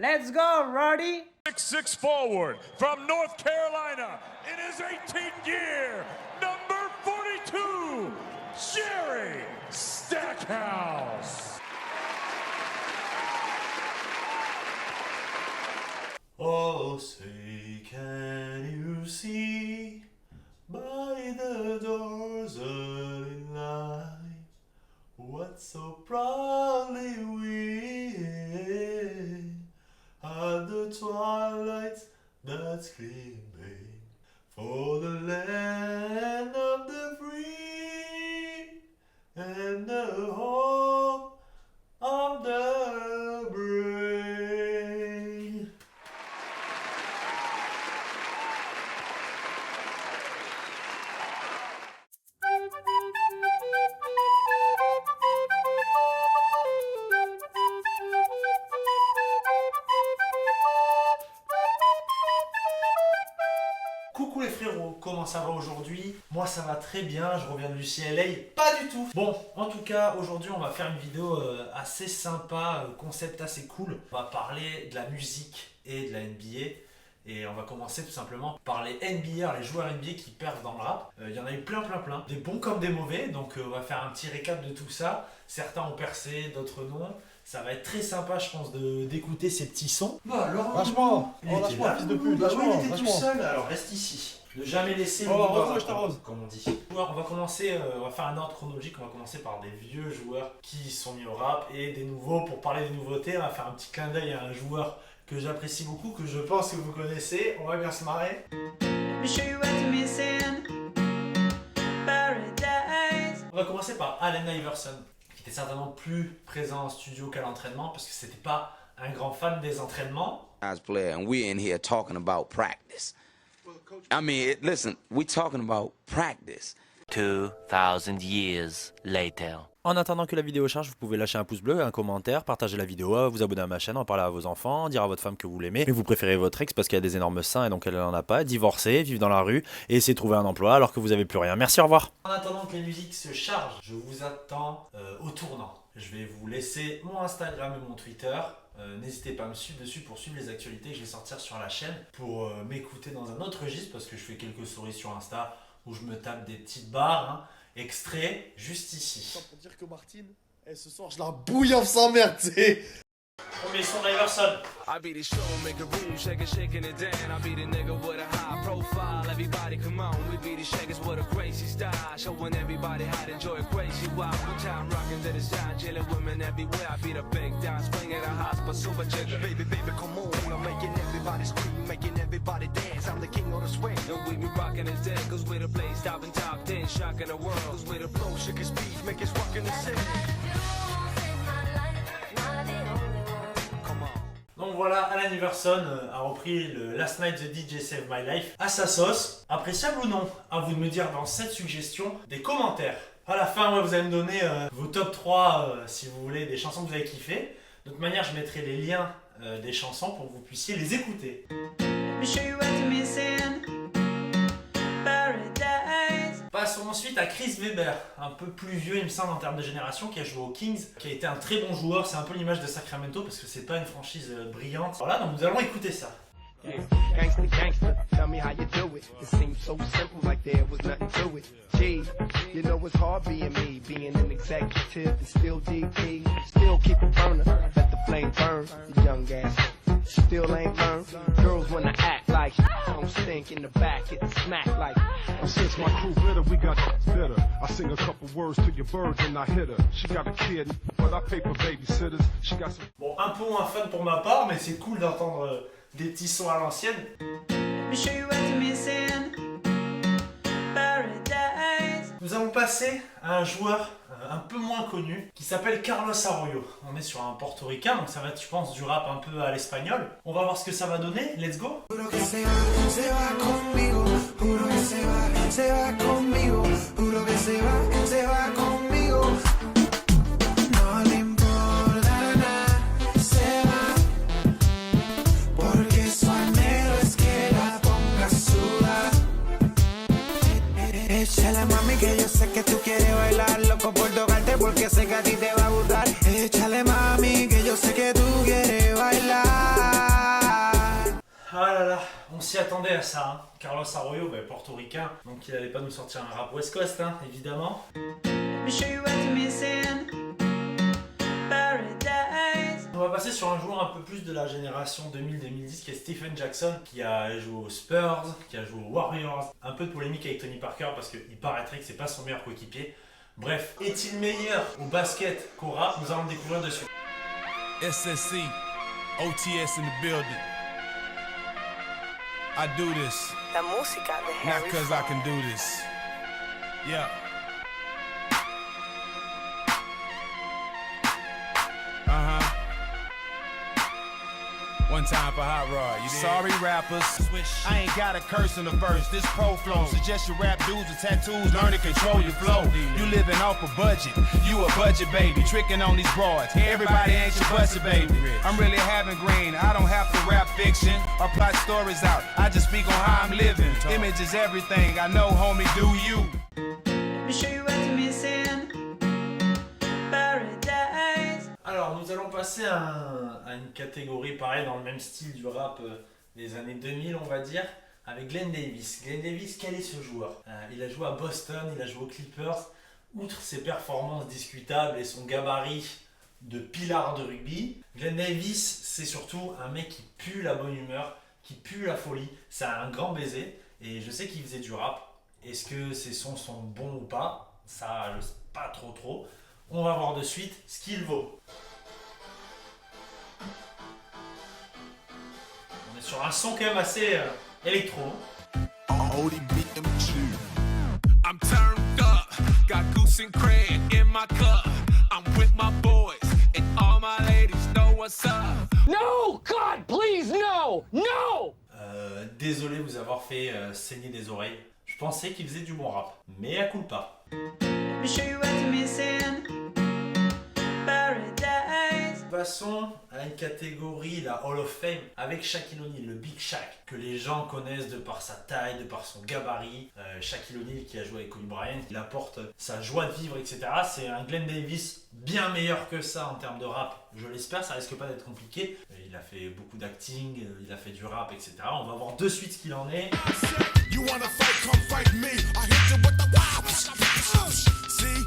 Let's go, Roddy! 6'6" forward from North Carolina in his 18th year, number 42, Jerry Stackhouse. Oh, say, can you see by the doors early light what so proudly we at the twilight that's gleaming for the land of the free and the home of the brave. Coucou les frérots, comment ça va aujourd'hui? Moi ça va très bien, je reviens de l'UCLA, pas du tout. Bon, en tout cas aujourd'hui on va faire une vidéo assez sympa, concept assez cool. On va parler de la musique et de la NBA. Et on va commencer tout simplement par les NBA, les joueurs NBA qui perdent dans le rap. Il y en a eu plein, des bons comme des mauvais. Donc on va faire un petit récap de tout ça. Certains ont percé, d'autres non. Ça va être très sympa, je pense, d'écouter ces petits sons. Bah alors, lâche-moi, il était là, fils de pute, il était lâche-moi. tout seul. Alors reste ici. Ne jamais laisser le arrose-moi, je t'arrose. comme on dit. On va commencer, on va faire un ordre chronologique. On va commencer par des vieux joueurs qui sont mis au rap et des nouveaux. Pour parler des nouveautés, on va faire un petit clin d'œil à un joueur que j'apprécie beaucoup, que je pense que vous connaissez. On va bien se marrer. On va commencer par Allen Iverson, qui était certainement plus présent en studio qu'à l'entraînement parce que c'était pas un grand fan des entraînements. Player, and we're in here talking about practice. I mean, listen, we're talking about practice. 2000 years later. En attendant que la vidéo charge, vous pouvez lâcher un pouce bleu, un commentaire, partager la vidéo, vous abonner à ma chaîne, en parler à vos enfants, dire à votre femme que vous l'aimez, mais vous préférez votre ex parce qu'il y a des énormes seins et donc elle n'en a pas, divorcer, vivre dans la rue et essayer de trouver un emploi alors que vous n'avez plus rien. Merci, au revoir. En attendant que les musiques se chargent, je vous attends au tournant. Je vais vous laisser mon Instagram et mon Twitter. N'hésitez pas à me suivre dessus pour suivre les actualités que je vais sortir sur la chaîne, pour m'écouter dans un autre registre parce que je fais quelques stories sur Insta où je me tape des petites barres. Hein. Extrait juste ici. Pour dire que Martine, ce soir je la bouillave sa mère, tu sais. Premier son d'Iverson. I be the show, make a room, shaking it down. I be the nigga with a high profile. Everybody come on, we be the shakers with a crazy style. Showing everybody how to enjoy a crazy wild. One time rocking to the side, chilling women everywhere. I be the big down, swing at a hospital, super jigger. Baby, come on, I'm making everybody scream, making everybody dance. I'm the king of the swing. And we be rocking it dead, cause we're the place stopping top 10, shocking the world. Cause we're the flow, shaking speed, make us rockin' the city. Donc voilà, Allen Iverson a repris le Last Night the DJ Saved My Life à sa sauce. Appréciable ou non? À vous de me dire dans cette suggestion des commentaires. À la fin, ouais, vous allez me donner vos top 3 si vous voulez, des chansons que vous avez kiffées. De toute manière, je mettrai les liens des chansons pour que vous puissiez les écouter. Passons ensuite à Chris Webber, un peu plus vieux il me semble en termes de génération, qui a joué aux Kings, qui a été un très bon joueur. C'est un peu l'image de Sacramento parce que c'est pas une franchise brillante. Voilà, donc nous allons écouter ça. Gangsta, gangsta, tell me how you do it. It seems so simple, like there was nothing to it. Gee, you know it's hard being me, being an executive and still DP. Still keep a burner, let the flame burn. The young ass still ain't learned. Girls wanna act like don't stink in the back, get the smack like. Since my crew bitter, we got bitter. I sing a couple words to your birds and I hit her. She got a kid, but I pay for babysitters. She got some. Bon, un peu moins fun pour ma part, mais c'est cool d'entendre des petits sons à l'ancienne. Nous allons passer à un joueur un peu moins connu qui s'appelle Carlos Arroyo. On est sur un portoricain, donc ça va être, je pense, du rap un peu à l'espagnol. On va voir ce que ça va donner. Let's go! Échale mami que yo sé que tú quieres bailar, loco por tocarte porque sé que a ti te va a gustar. Échale mami que yo sé que tú quieres bailar. s'y attendait à ça, hein. Carlos Arroyo, portoricain, donc il allait pas nous sortir un rap West Coast, hein, évidemment. On va passer sur un joueur un peu plus de la génération 2000-2010 qui est Stephen Jackson, qui a joué aux Spurs, qui a joué aux Warriors. Un peu de polémique avec Tony Parker parce qu'il paraîtrait que c'est pas son meilleur coéquipier. Bref, est-il meilleur au basket qu'au rap? Nous allons le découvrir de suite. SSC, OTS in the building. I do this, La música de not Harry cause I can do this. Yeah. One time for Hot Rod, you dig? Sorry rappers, I ain't got a curse in the verse. This pro flow suggest your rap dudes with tattoos, learn to control your flow. You living off a budget, you a budget baby, tricking on these broads. Everybody ain't your budget baby. I'm really having green, I don't have to rap fiction or plot stories out. I just speak on how I'm living. Image is everything, I know homie, do you? Alors, nous allons passer à une catégorie pareil dans le même style du rap des années 2000, on va dire, avec Glenn Davis. Glenn Davis, quel est ce joueur? Il a joué à Boston, il a joué aux Clippers. Outre ses performances discutables et son gabarit de pilar de rugby, Glenn Davis, c'est surtout un mec qui pue la bonne humeur, qui pue la folie. C'est un grand baiser et je sais qu'il faisait du rap. Est-ce que ses sons sont bons ou pas? Ça, je sais pas trop. On va voir de suite ce qu'il vaut. On est sur un son quand même assez électro. I'm turned up, got goose and craig in my cup. I'm with my boys, and all my ladies know what's up. No, God, please, no, no! Désolé vous avoir fait saigner des oreilles. Je pensais qu'il faisait du bon rap, mais à coup pas. Passons à une catégorie, la Hall of Fame, avec Shaquille O'Neal, le Big Shaq, que les gens connaissent de par sa taille, de par son gabarit. Shaquille O'Neal qui a joué avec Kobe Bryant, il apporte sa joie de vivre, etc. C'est un Glenn Davis bien meilleur que ça en termes de rap, je l'espère, ça risque pas d'être compliqué. Il a fait beaucoup d'acting, il a fait du rap, etc. On va voir de suite ce qu'il en est. You wanna fight, come fight me. I hit you with the wow. See,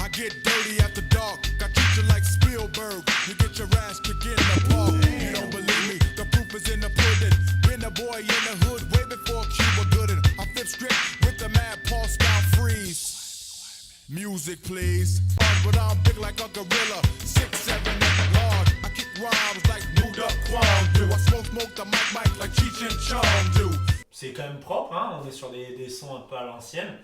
I get dirty after dark. I treat you like Spielberg. You get your ass kicked in the park. You don't believe me? The proof is in the pudding. Been a boy in the hood way before Cuba Gooding. I flip script with the mad Paul style freeze. Music, please. But I'm big like a gorilla. 6'7" at the guard. I kick rhymes like Moved Up Quan do. I smoke the mic like Cheech and Chong do. C'est quand même propre, hein, on est sur des sons un peu à l'ancienne.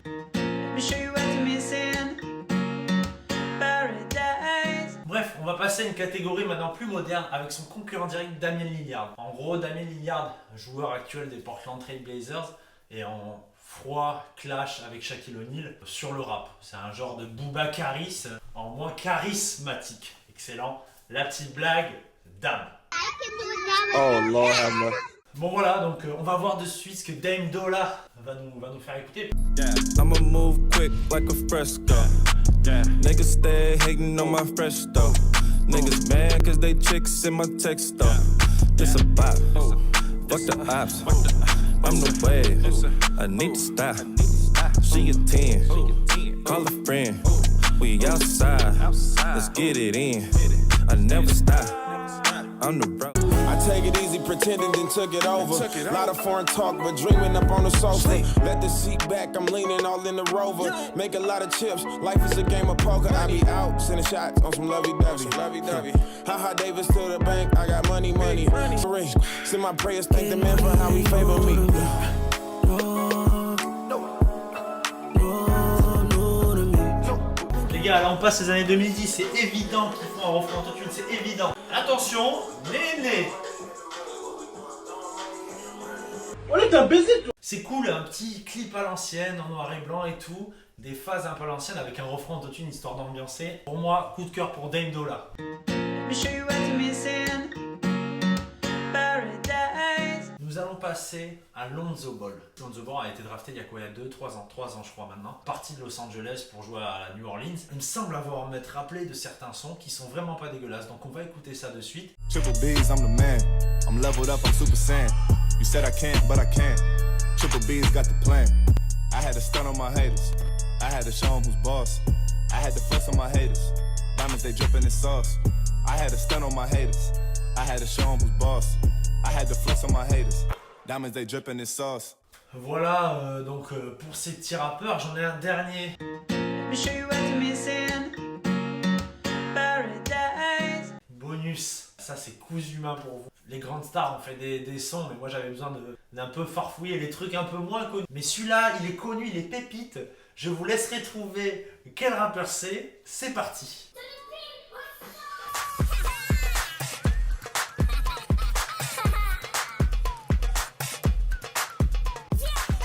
Bref, on va passer à une catégorie maintenant plus moderne avec son concurrent direct Damian Lillard. En gros, Damian Lillard, joueur actuel des Portland Trail Blazers, est en froid clash avec Shaquille O'Neal sur le rap. C'est un genre de Boubacaris en moins charismatique. Excellent. La petite blague, Dame. Oh Lord have mercy. Bon voilà, donc on va voir de suite ce que Dame Dolla va nous faire écouter. I'ma move quick like a fresco. Niggas stay hating on my fresh stuff. Niggas mad cause they chicks in my text though. This a bop. Fuck the ops. I'm the wave. I need to stop. She a 10. Call a friend. We outside. Let's get it in. I never stop. I'm the bro. I take it easy, pretending, then took it over. Lot of foreign talk, but dreaming up on the sofa. Let the seat back, I'm leaning all in the Rover. Make a lot of chips, life is a game of poker. I be out, sending shots on some lovey-dovey. Haha, Davis to the bank, I got money. Send my prayers, thank the man for how he favor me. Les gars, là on passe les années 2010, c'est évident qu'ils font un refrain autotune, c'est évident. Attention, Néné. On est un baiser toi. C'est cool, un petit clip à l'ancienne, en noir et blanc et tout. Des phases un peu à l'ancienne avec un refrain autotune histoire d'ambiancer. Pour moi, coup de cœur pour Dame Dolla. Nous allons passer passer à Lonzo Ball. Lonzo Ball a été drafté il y a quoi, il y a 3 ans je crois maintenant, parti de Los Angeles pour jouer à New Orleans. Il me semble avoir m'être rappelé de certains sons qui sont vraiment pas dégueulasses, donc on va écouter ça de suite. Triple B's, I'm the man. I'm leveled up, I'm Super Saiyan. You said I can't, but I can. Triple B's got the plan. I had to stun on my haters. I had to show them who's boss. I had to flex on my haters. Diamonds, they drippin' in sauce. I had to stun on my haters. I had to show them who's boss. I had to flex on my haters. Diamonds, they drippin' in sauce. Voilà, donc pour ces petits rappeurs, j'en ai un dernier. Bonus, ça c'est cousu main pour vous. Les grandes stars ont fait des sons, mais moi j'avais besoin d'un peu farfouiller les trucs un peu moins connus. Mais celui-là, il est connu, il est pépite. Je vous laisserai trouver quel rappeur c'est. C'est parti.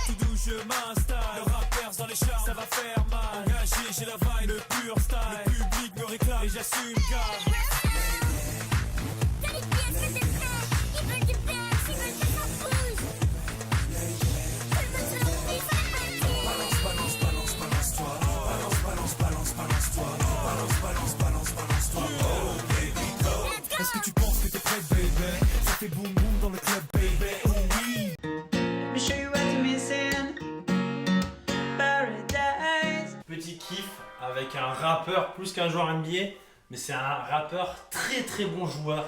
Tout doux, je m'installe. Le rappeur dans les charts, ça va faire mal. Engagé, j'ai la vibe, le pur style. Le public me réclame et j'assume car. Est-ce que tu penses que t'es prêt, baby? Ça fait boum boum dans le club, baby. Oh oui. Petit kiff avec un rappeur plus qu'un joueur NBA, mais c'est un rappeur très très bon joueur.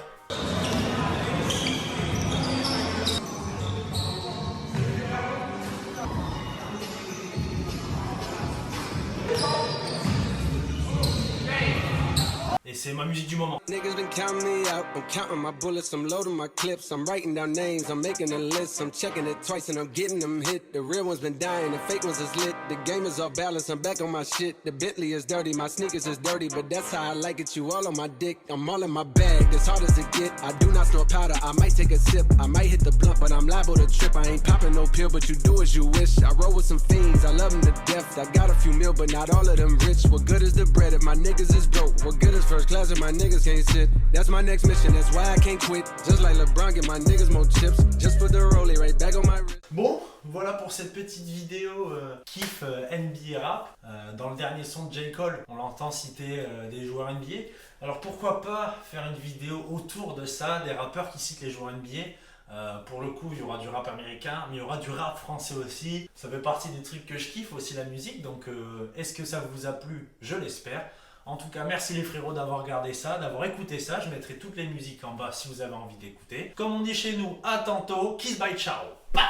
Et c'est ma musique du moment. Niggas been counting me out. I'm counting my bullets. I'm loading my clips. I'm writing down names. I'm making a list. I'm checking it twice and I'm getting them hit. The real ones been dying. The fake ones is lit. The game is off balance. I'm back on my shit. The Bentley is dirty. My sneakers is dirty. But that's how I like it. You all on my dick. I'm all in my bag. As hard as it get. I do not snort powder. I might take a sip. I might hit the blunt. But I'm liable to trip. I ain't popping no pill. But you do as you wish. I roll with some fiends. I love them to death. I got a few mil. But not all of them rich. What good is the bread if my niggas is broke? What good is first class if my niggas can't sit? That's my next mission, that's why I can't quit. Just like LeBron, get my niggas more chips. Just put the rollie right back on my wrist. Bon, voilà pour cette petite vidéo kiff NBA rap. Dans le dernier son de J. Cole, on l'entend citer des joueurs NBA. Alors pourquoi pas faire une vidéo autour de ça, des rappeurs qui citent les joueurs NBA. Pour le coup, il y aura du rap américain, mais il y aura du rap français aussi. Ça fait partie des trucs que je kiffe, aussi la musique. Donc est-ce que ça vous a plu? Je l'espère. En tout cas, merci les frérots d'avoir regardé ça, d'avoir écouté ça. Je mettrai toutes les musiques en bas si vous avez envie d'écouter. Comme on dit chez nous, à tantôt. Kiss, bye, ciao. Bah